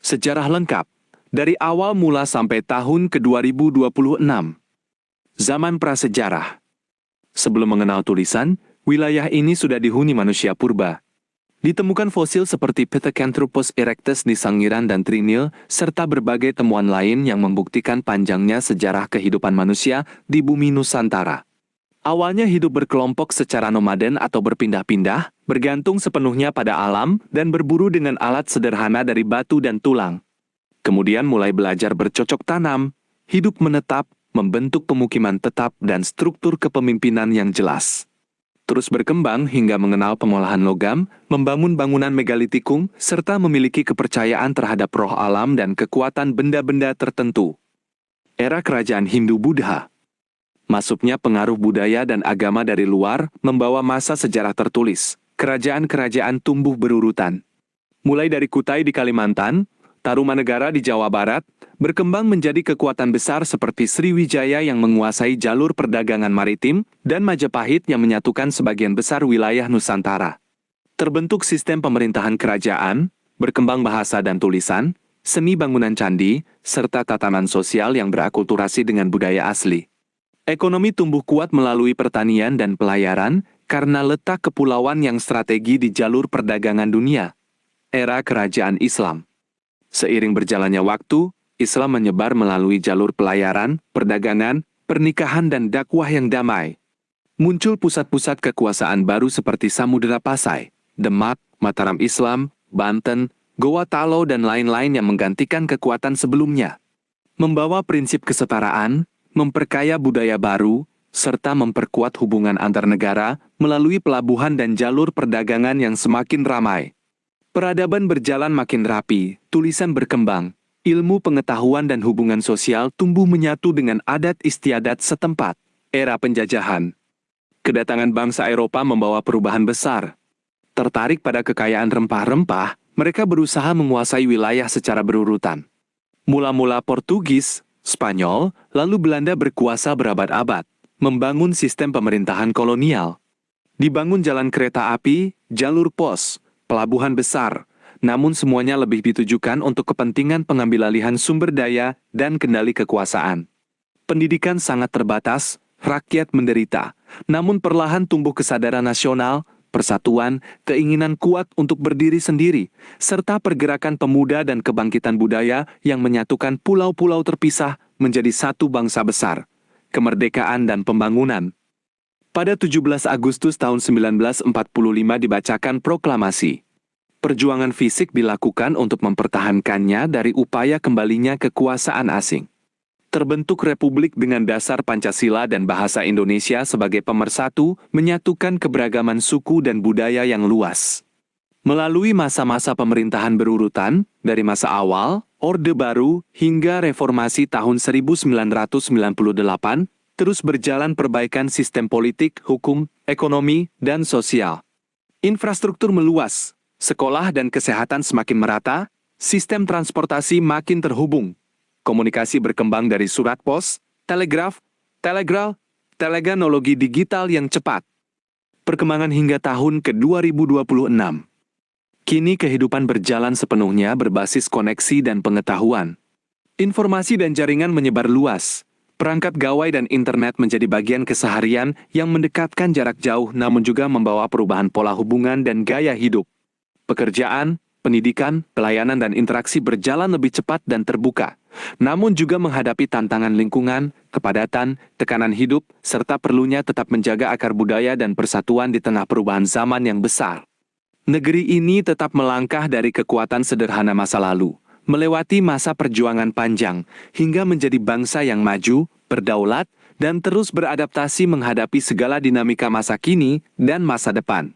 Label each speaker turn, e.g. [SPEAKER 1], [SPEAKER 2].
[SPEAKER 1] Sejarah lengkap, dari awal mula sampai tahun ke-2026. Zaman prasejarah. Sebelum mengenal tulisan, wilayah ini sudah dihuni manusia purba. Ditemukan fosil seperti Pithecanthropus erectus di Sangiran dan Trinil, serta berbagai temuan lain yang membuktikan panjangnya sejarah kehidupan manusia di bumi Nusantara. Awalnya hidup berkelompok secara nomaden atau berpindah-pindah, bergantung sepenuhnya pada alam dan berburu dengan alat sederhana dari batu dan tulang. Kemudian mulai belajar bercocok tanam, hidup menetap, membentuk pemukiman tetap dan struktur kepemimpinan yang jelas. Terus berkembang hingga mengenal pengolahan logam, membangun bangunan megalitikum, serta memiliki kepercayaan terhadap roh alam dan kekuatan benda-benda tertentu. Era Kerajaan Hindu-Buddha. Masuknya pengaruh budaya dan agama dari luar membawa masa sejarah tertulis. Kerajaan-kerajaan tumbuh berurutan. Mulai dari Kutai di Kalimantan, Tarumanegara di Jawa Barat, berkembang menjadi kekuatan besar seperti Sriwijaya yang menguasai jalur perdagangan maritim, dan Majapahit yang menyatukan sebagian besar wilayah Nusantara. Terbentuk sistem pemerintahan kerajaan, berkembang bahasa dan tulisan, seni bangunan candi, serta tatanan sosial yang berakulturasi dengan budaya asli. Ekonomi tumbuh kuat melalui pertanian dan pelayaran, karena letak kepulauan yang strategi di jalur perdagangan dunia. Era Kerajaan Islam. Seiring berjalannya waktu, Islam menyebar melalui jalur pelayaran, perdagangan, pernikahan dan dakwah yang damai. Muncul pusat-pusat kekuasaan baru seperti Samudera Pasai, Demak, Mataram Islam, Banten, Goa Talo dan lain-lain yang menggantikan kekuatan sebelumnya. Membawa prinsip kesetaraan, memperkaya budaya baru, serta memperkuat hubungan antar negara melalui pelabuhan dan jalur perdagangan yang semakin ramai. Peradaban berjalan makin rapi, tulisan berkembang, ilmu pengetahuan dan hubungan sosial tumbuh menyatu dengan adat istiadat setempat. Era penjajahan. Kedatangan bangsa Eropa membawa perubahan besar. Tertarik pada kekayaan rempah-rempah, mereka berusaha menguasai wilayah secara berurutan. Mula-mula Portugis, Spanyol, lalu Belanda berkuasa berabad-abad, membangun sistem pemerintahan kolonial. Dibangun jalan kereta api, jalur pos, pelabuhan besar, namun semuanya lebih ditujukan untuk kepentingan pengambilalihan sumber daya dan kendali kekuasaan. Pendidikan sangat terbatas, rakyat menderita, namun perlahan tumbuh kesadaran nasional, persatuan, keinginan kuat untuk berdiri sendiri, serta pergerakan pemuda dan kebangkitan budaya yang menyatukan pulau-pulau terpisah menjadi satu bangsa besar. Kemerdekaan dan pembangunan. Pada 17 Agustus tahun 1945 dibacakan proklamasi. Perjuangan fisik dilakukan untuk mempertahankannya dari upaya kembalinya kekuasaan asing. Terbentuk republik dengan dasar Pancasila dan bahasa Indonesia sebagai pemersatu, menyatukan keberagaman suku dan budaya yang luas. Melalui masa-masa pemerintahan berurutan, dari masa awal, Orde Baru, hingga reformasi tahun 1998, terus berjalan perbaikan sistem politik, hukum, ekonomi, dan sosial. Infrastruktur meluas, sekolah dan kesehatan semakin merata, sistem transportasi makin terhubung. Komunikasi berkembang dari surat pos, telegraf, telegranologi digital yang cepat. Perkembangan hingga tahun ke-2026. Kini kehidupan berjalan sepenuhnya berbasis koneksi dan pengetahuan. Informasi dan jaringan menyebar luas. Perangkat gawai dan internet menjadi bagian keseharian yang mendekatkan jarak jauh namun juga membawa perubahan pola hubungan dan gaya hidup. Pekerjaan, pendidikan, pelayanan dan interaksi berjalan lebih cepat dan terbuka, namun juga menghadapi tantangan lingkungan, kepadatan, tekanan hidup, serta perlunya tetap menjaga akar budaya dan persatuan di tengah perubahan zaman yang besar. Negeri ini tetap melangkah dari kekuatan sederhana masa lalu, melewati masa perjuangan panjang, hingga menjadi bangsa yang maju, berdaulat, dan terus beradaptasi menghadapi segala dinamika masa kini dan masa depan.